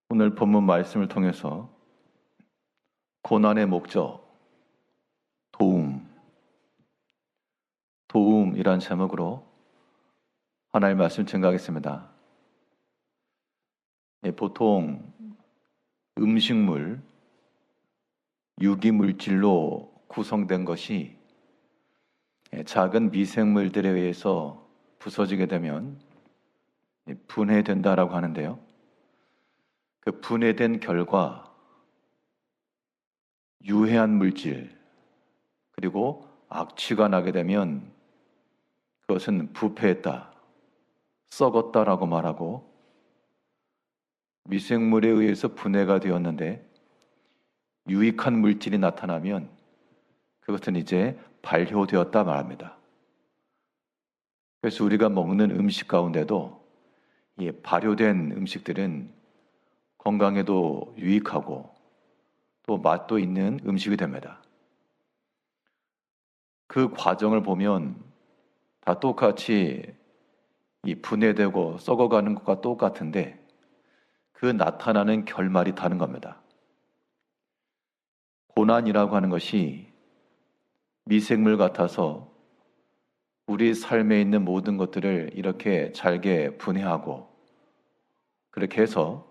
오늘 본문 말씀을 통해서 고난의 목적, 도움이란 제목으로 하나님의 말씀 증거하겠습니다. 보통 음식물, 유기물질로 구성된 것이 작은 미생물들에 의해서 부서지게 되면 분해된다라고 하는데요. 그 분해된 결과 유해한 물질 그리고 악취가 나게 되면 그것은 부패했다, 썩었다라고 말하고, 미생물에 의해서 분해가 되었는데 유익한 물질이 나타나면 그것은 이제 발효되었다 말합니다. 그래서 우리가 먹는 음식 가운데도 이 발효된 음식들은 건강에도 유익하고 또 맛도 있는 음식이 됩니다. 그 과정을 보면 다 똑같이 이 분해되고 썩어가는 것과 똑같은데 그 나타나는 결말이 다른 겁니다. 고난이라고 하는 것이 미생물 같아서 우리 삶에 있는 모든 것들을 이렇게 잘게 분해하고, 그렇게 해서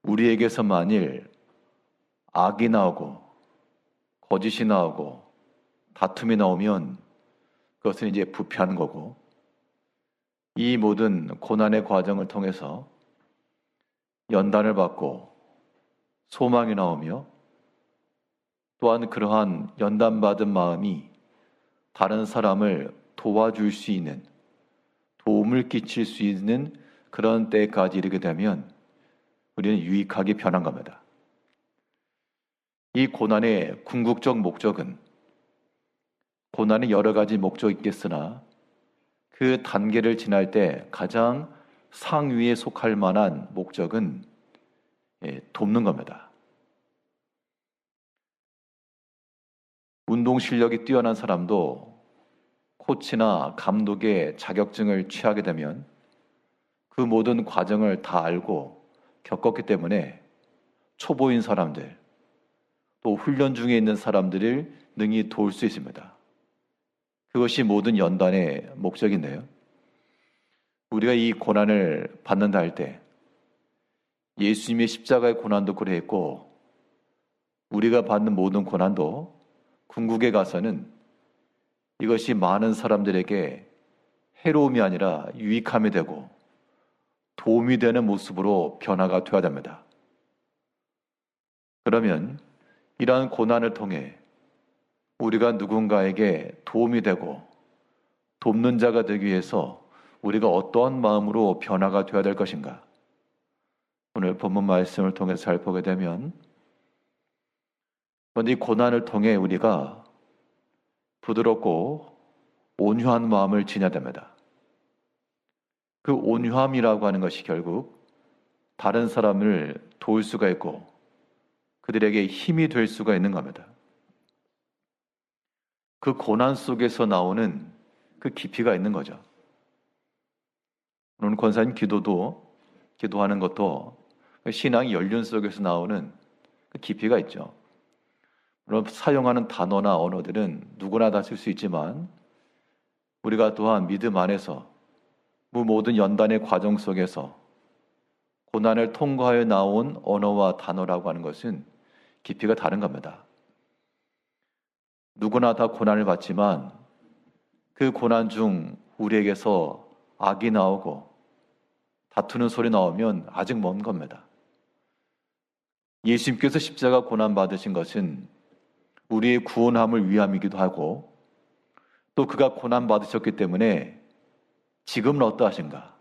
우리에게서 만일 악이 나오고 거짓이 나오고 다툼이 나오면 그것은 이제 부패하는 거고, 이 모든 고난의 과정을 통해서 연단을 받고 소망이 나오며, 또한 그러한 연단받은 마음이 다른 사람을 도와줄 수 있는, 도움을 끼칠 수 있는 그런 때까지 이르게 되면 우리는 유익하게 변한 겁니다. 이 고난의 궁극적 목적은, 고난이 여러 가지 목적이 있겠으나 그 단계를 지날 때 가장 상위에 속할 만한 목적은 돕는 겁니다. 운동 실력이 뛰어난 사람도 코치나 감독의 자격증을 취하게 되면 그 모든 과정을 다 알고 겪었기 때문에 초보인 사람들, 또 훈련 중에 있는 사람들을 능히 도울 수 있습니다. 그것이 모든 연단의 목적인데요. 우리가 이 고난을 받는다 할 때 예수님의 십자가의 고난도 그랬고, 우리가 받는 모든 고난도 궁극에 가서는 이것이 많은 사람들에게 해로움이 아니라 유익함이 되고 도움이 되는 모습으로 변화가 되어야 됩니다. 그러면 이러한 고난을 통해 우리가 누군가에게 도움이 되고 돕는 자가 되기 위해서 우리가 어떠한 마음으로 변화가 되어야 될 것인가? 오늘 본문 말씀을 통해서 잘 보게 되면, 이 고난을 통해 우리가 부드럽고 온유한 마음을 지녀야 됩니다. 그 온유함이라고 하는 것이 결국 다른 사람을 도울 수가 있고 그들에게 힘이 될 수가 있는 겁니다. 그 고난 속에서 나오는 그 깊이가 있는 거죠. 오늘 권사님 기도하는 것도 신앙의 연륜 속에서 나오는 그 깊이가 있죠. 물론 사용하는 단어나 언어들은 누구나 다 쓸 수 있지만 우리가 또한 믿음 안에서 모든 연단의 과정 속에서 고난을 통과하여 나온 언어와 단어라고 하는 것은 깊이가 다른 겁니다. 누구나 다 고난을 받지만 그 고난 중 우리에게서 악이 나오고 다투는 소리 나오면 아직 먼 겁니다. 예수님께서 십자가 고난 받으신 것은 우리의 구원함을 위함이기도 하고, 또 그가 고난 받으셨기 때문에 지금은 어떠하신가?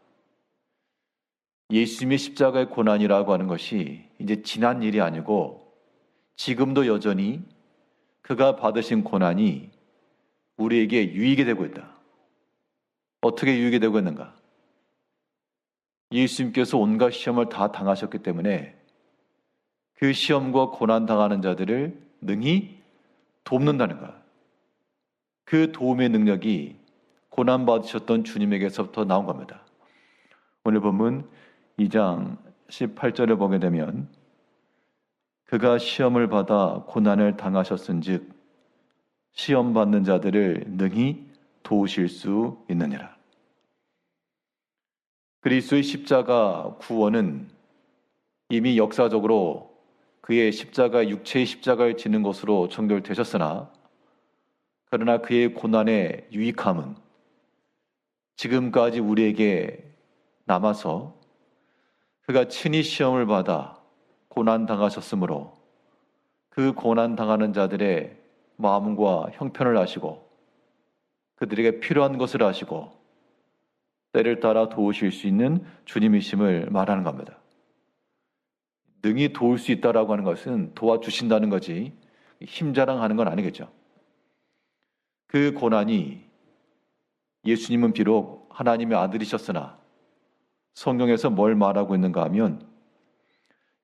예수님의 십자가의 고난이라고 하는 것이 이제 지난 일이 아니고 지금도 여전히 그가 받으신 고난이 우리에게 유익이 되고 있다. 어떻게 유익이 되고 있는가? 예수님께서 온갖 시험을 다 당하셨기 때문에 그 시험과 고난 당하는 자들을 능히 돕는다는 것. 그 도움의 능력이 고난 받으셨던 주님에게서부터 나온 겁니다. 오늘 본문 2장 18절을 보게 되면 그가 시험을 받아 고난을 당하셨은즉 시험 받는 자들을 능히 도우실 수 있느니라. 그리스도의 십자가 구원은 이미 역사적으로 그의 십자가 육체의 십자가를 지는 것으로 정결되셨으나 그러나 그의 고난의 유익함은 지금까지 우리에게 남아서 그가 친히 시험을 받아 고난 당하셨으므로 그 고난 당하는 자들의 마음과 형편을 아시고 그들에게 필요한 것을 아시고 때를 따라 도우실 수 있는 주님이심을 말하는 겁니다. 능히 도울 수 있다라고 하는 것은 도와주신다는 거지 힘자랑하는 건 아니겠죠. 그 고난이 예수님은 비록 하나님의 아들이셨으나 성경에서 뭘 말하고 있는가 하면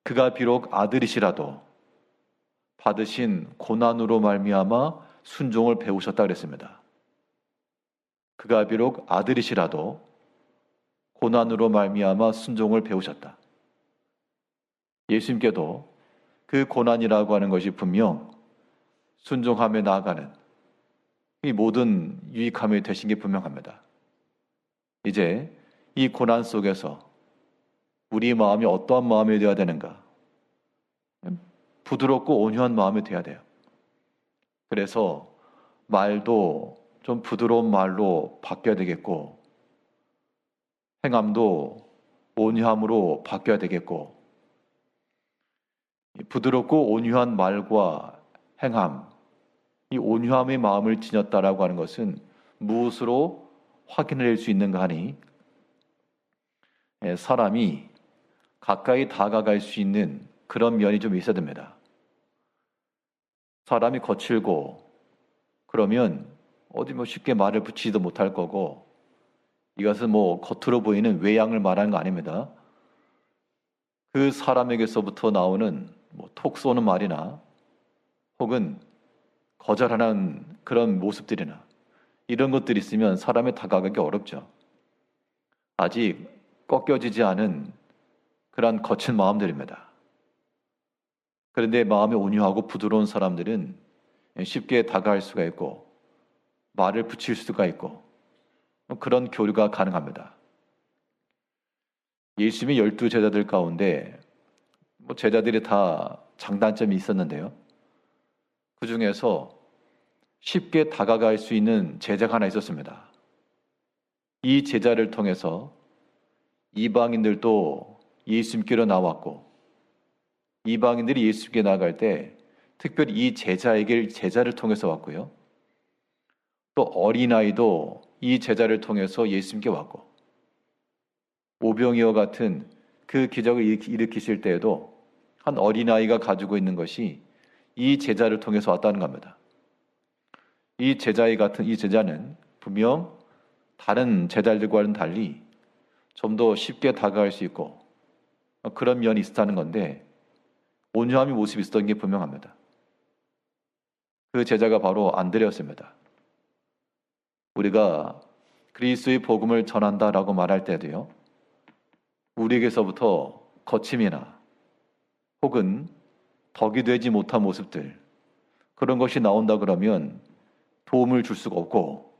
그가 비록 아들이시라도 받으신 고난으로 말미암아 순종을 배우셨다 그랬습니다. 그가 비록 아들이시라도 고난으로 말미암아 순종을 배우셨다. 예수님께도 그 고난이라고 하는 것이 분명 순종함에 나아가는 이 모든 유익함이 되신 게 분명합니다. 이제 이 고난 속에서 우리 마음이 어떠한 마음이 되어야 되는가? 부드럽고 온유한 마음이 되어야 돼요. 그래서 말도 좀 부드러운 말로 바뀌어야 되겠고 행함도 온유함으로 바뀌어야 되겠고 부드럽고 온유한 말과 행함, 이 온유함의 마음을 지녔다라고 하는 것은 무엇으로 확인할 수 있는가 하니 사람이 가까이 다가갈 수 있는 그런 면이 좀 있어야 됩니다. 사람이 거칠고 그러면 어디 쉽게 말을 붙이지도 못할 거고 이것은 겉으로 보이는 외양을 말하는 거 아닙니다. 그 사람에게서부터 나오는 톡 쏘는 말이나 혹은 거절하는 그런 모습들이나 이런 것들이 있으면 사람에 다가가기 어렵죠. 아직 꺾여지지 않은 그런 거친 마음들입니다. 그런데 마음이 온유하고 부드러운 사람들은 쉽게 다가갈 수가 있고 말을 붙일 수가 있고 그런 교류가 가능합니다. 예수님의 12제자들 가운데 제자들이 다 장단점이 있었는데요. 그 중에서 쉽게 다가갈 수 있는 제자가 하나 있었습니다. 이 제자를 통해서 이방인들도 예수님께로 나왔고 이방인들이 예수님께 나아갈 때 특별히 이 제자를 통해서 왔고요. 또 어린아이도 이 제자를 통해서 예수님께 왔고 오병이어 같은 그 기적을 일으키실 때에도 한 어린아이가 가지고 있는 것이 이 제자를 통해서 왔다는 겁니다. 이 제자는 분명 다른 제자들과는 달리 좀 더 쉽게 다가갈 수 있고 그런 면이 있었다는 건데 온유함의 모습이 있었던 게 분명합니다. 그 제자가 바로 안드레였습니다. 우리가 그리스도의 복음을 전한다라고 말할 때도요. 우리에게서부터 거침이나 혹은 덕이 되지 못한 모습들 그런 것이 나온다 그러면 도움을 줄 수가 없고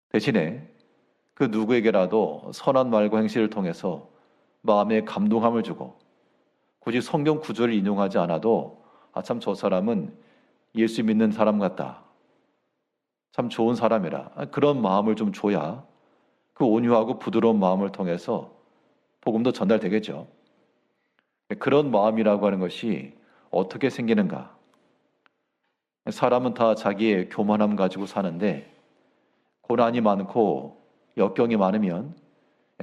대신에 그 누구에게라도 선한 말과 행실을 통해서 마음에 감동함을 주고 굳이 성경 구절을 인용하지 않아도 참 저 사람은 예수 믿는 사람 같다. 참 좋은 사람이라 그런 마음을 좀 줘야 그 온유하고 부드러운 마음을 통해서 복음도 전달되겠죠. 그런 마음이라고 하는 것이 어떻게 생기는가? 사람은 다 자기의 교만함 가지고 사는데 고난이 많고 역경이 많으면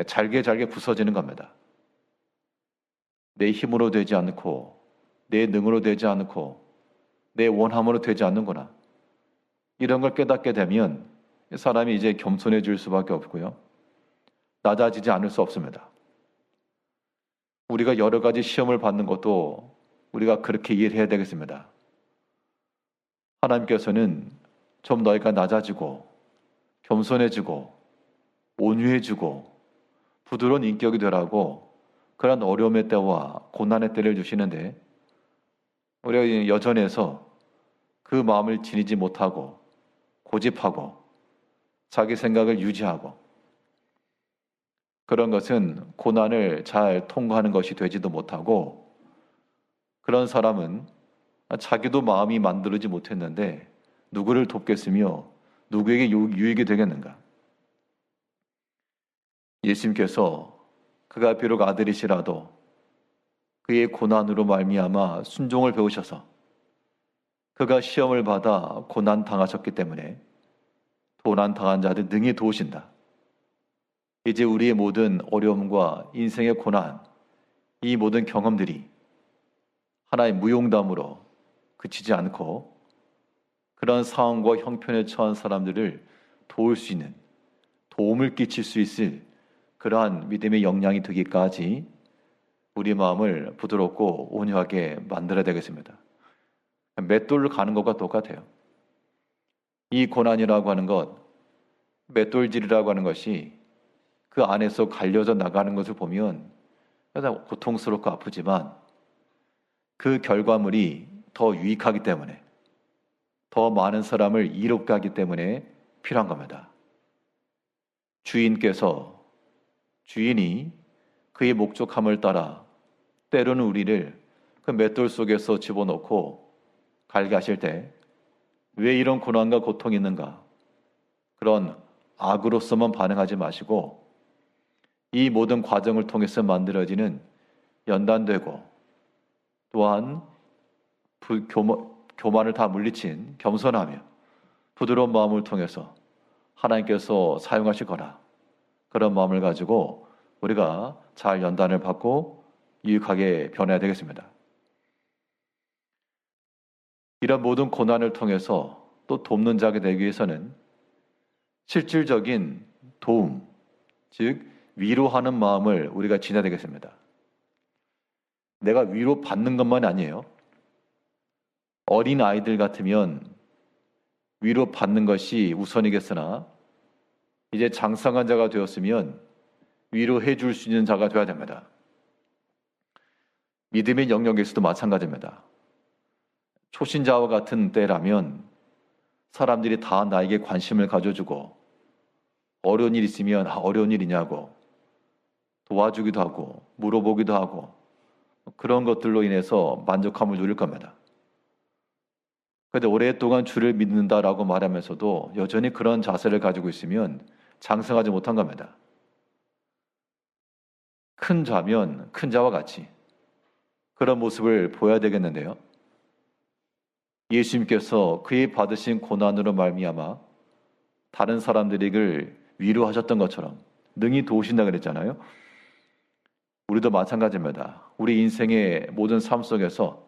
잘게 부서지는 겁니다. 내 힘으로 되지 않고 내 능으로 되지 않고 내 원함으로 되지 않는구나. 이런 걸 깨닫게 되면 사람이 이제 겸손해질 수밖에 없고요. 낮아지지 않을 수 없습니다. 우리가 여러 가지 시험을 받는 것도 우리가 그렇게 이해를 해야 되겠습니다. 하나님께서는 좀 너희가 낮아지고 겸손해지고 온유해지고 부드러운 인격이 되라고 그런 어려움의 때와 고난의 때를 주시는데 우리가 여전해서 그 마음을 지니지 못하고 고집하고 자기 생각을 유지하고 그런 것은 고난을 잘 통과하는 것이 되지도 못하고 그런 사람은 자기도 마음이 만들지 못했는데 누구를 돕겠으며 누구에게 유익이 되겠는가? 예수님께서 그가 비록 아들이시라도 그의 고난으로 말미암아 순종을 배우셔서 그가 시험을 받아 고난 당하셨기 때문에 고난 당한 자들 능히 도우신다. 이제 우리의 모든 어려움과 인생의 고난, 이 모든 경험들이 하나의 무용담으로 그치지 않고 그런 상황과 형편에 처한 사람들을 도울 수 있는, 도움을 끼칠 수 있을 그러한 믿음의 역량이 되기까지 우리 마음을 부드럽고 온유하게 만들어야 되겠습니다. 맷돌을 가는 것과 똑같아요. 이 고난이라고 하는 것, 맷돌질이라고 하는 것이 그 안에서 갈려져 나가는 것을 보면 고통스럽고 아프지만 그 결과물이 더 유익하기 때문에 더 많은 사람을 이롭게 하기 때문에 필요한 겁니다. 주인이 그의 목적함을 따라 때로는 우리를 그 맷돌 속에서 집어넣고 갈게 하실 때 왜 이런 고난과 고통이 있는가? 그런 악으로서만 반응하지 마시고 이 모든 과정을 통해서 만들어지는 연단되고 또한 교만을 다 물리친 겸손하며 부드러운 마음을 통해서 하나님께서 사용하실 거라. 그런 마음을 가지고 우리가 잘 연단을 받고 유익하게 변해야 되겠습니다. 이런 모든 고난을 통해서 또 돕는 자가 되기 위해서는 실질적인 도움, 즉 위로하는 마음을 우리가 지녀야 되겠습니다. 내가 위로받는 것만이 아니에요. 어린 아이들 같으면 위로받는 것이 우선이겠으나 이제 장성한 자가 되었으면 위로해 줄 수 있는 자가 되어야 됩니다. 믿음의 영역에서도 마찬가지입니다. 초신자와 같은 때라면 사람들이 다 나에게 관심을 가져주고 어려운 일 있으면 어려운 일이냐고 도와주기도 하고 물어보기도 하고 그런 것들로 인해서 만족함을 누릴 겁니다. 그런데 오랫동안 주를 믿는다라고 말하면서도 여전히 그런 자세를 가지고 있으면 장성하지 못한 겁니다. 큰 자면 큰 자와 같이 그런 모습을 보여야 되겠는데요. 예수님께서 그의 받으신 고난으로 말미암아 다른 사람들에게 위로하셨던 것처럼 능히 도우신다 그랬잖아요. 우리도 마찬가지입니다. 우리 인생의 모든 삶 속에서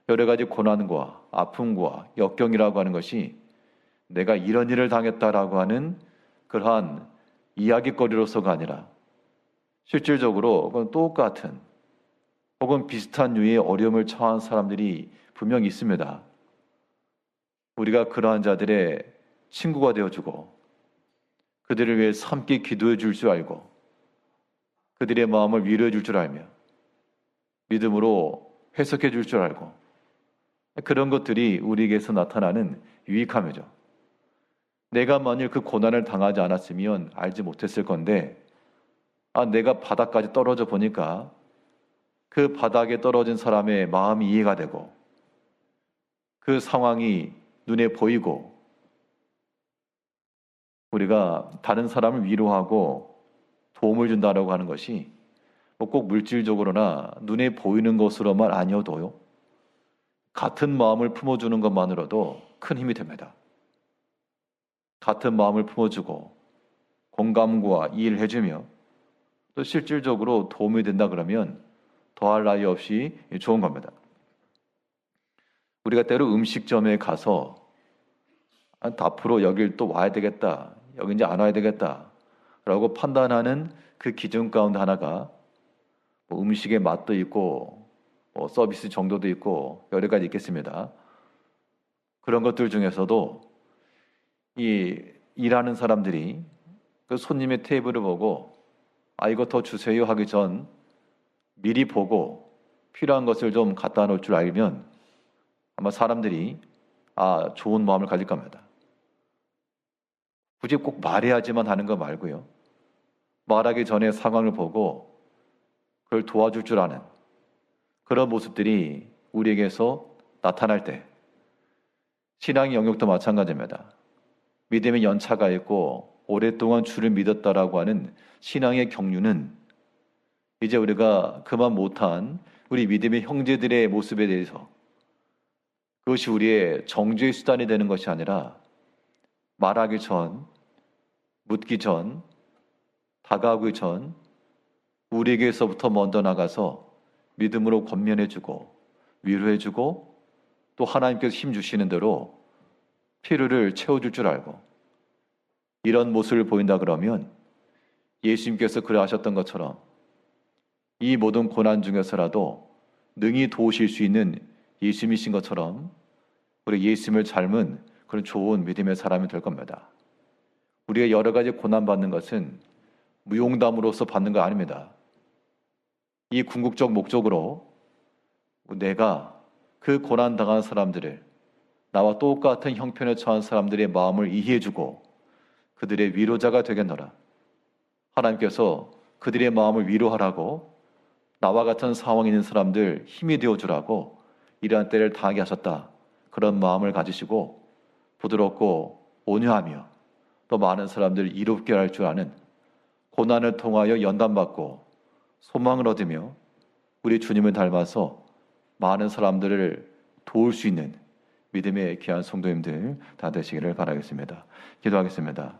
여러 가지 고난과 아픔과 역경이라고 하는 것이 내가 이런 일을 당했다라고 하는 그러한 이야기거리로서가 아니라 실질적으로 그건 똑같은 혹은 비슷한 류의 어려움을 처한 사람들이 분명히 있습니다. 우리가 그러한 자들의 친구가 되어주고 그들을 위해 함께 기도해 줄 줄 알고 그들의 마음을 위로해 줄 줄 알며 믿음으로 해석해 줄 줄 알고 그런 것들이 우리에게서 나타나는 유익함이죠. 내가 만일 그 고난을 당하지 않았으면 알지 못했을 건데 내가 바닥까지 떨어져 보니까 그 바닥에 떨어진 사람의 마음이 이해가 되고 그 상황이 눈에 보이고 우리가 다른 사람을 위로하고 도움을 준다라고 하는 것이 꼭 물질적으로나 눈에 보이는 것으로만 아니어도요. 같은 마음을 품어주는 것만으로도 큰 힘이 됩니다. 같은 마음을 품어주고 공감과 이해를 해주며 또 실질적으로 도움이 된다 그러면 더할 나위 없이 좋은 겁니다. 우리가 때로 음식점에 가서 앞으로 여길 또 와야 되겠다, 여기 이제 안 와야 되겠다 라고 판단하는 그 기준 가운데 하나가 음식의 맛도 있고 서비스 정도도 있고 여러 가지 있겠습니다. 그런 것들 중에서도 이 일하는 사람들이 그 손님의 테이블을 보고 이거 더 주세요 하기 전 미리 보고 필요한 것을 좀 갖다 놓을 줄 알면 아마 사람들이 좋은 마음을 가질 겁니다. 굳이 꼭 말해야지만 하는 거 말고요. 말하기 전에 상황을 보고 그걸 도와줄 줄 아는 그런 모습들이 우리에게서 나타날 때 신앙의 영역도 마찬가지입니다. 믿음의 연차가 있고 오랫동안 주를 믿었다라고 하는 신앙의 경륜은 이제 우리가 그만 못한 우리 믿음의 형제들의 모습에 대해서 그것이 우리의 정죄의 수단이 되는 것이 아니라 말하기 전, 묻기 전, 다가오기 전 우리에게서부터 먼저 나가서 믿음으로 권면해주고 위로해주고 또 하나님께서 힘 주시는 대로 필요를 채워줄 줄 알고 이런 모습을 보인다 그러면 예수님께서 그러하셨던 것처럼 이 모든 고난 중에서라도 능히 도우실 수 있는 예수님이신 것처럼 우리 예수님을 닮은 그런 좋은 믿음의 사람이 될 겁니다. 우리가 여러 가지 고난받는 것은 무용담으로서 받는 거 아닙니다. 이 궁극적 목적으로 내가 그 고난당한 사람들을 나와 똑같은 형편에 처한 사람들의 마음을 이해해주고 그들의 위로자가 되겠노라. 하나님께서 그들의 마음을 위로하라고 나와 같은 상황에 있는 사람들 힘이 되어주라고 이러한 때를 당하게 하셨다. 그런 마음을 가지시고 부드럽고 온유하며 또 많은 사람들을 이롭게 할 줄 아는 고난을 통하여 연단받고 소망을 얻으며 우리 주님을 닮아서 많은 사람들을 도울 수 있는 믿음의 귀한 성도님들 다 되시기를 바라겠습니다. 기도하겠습니다.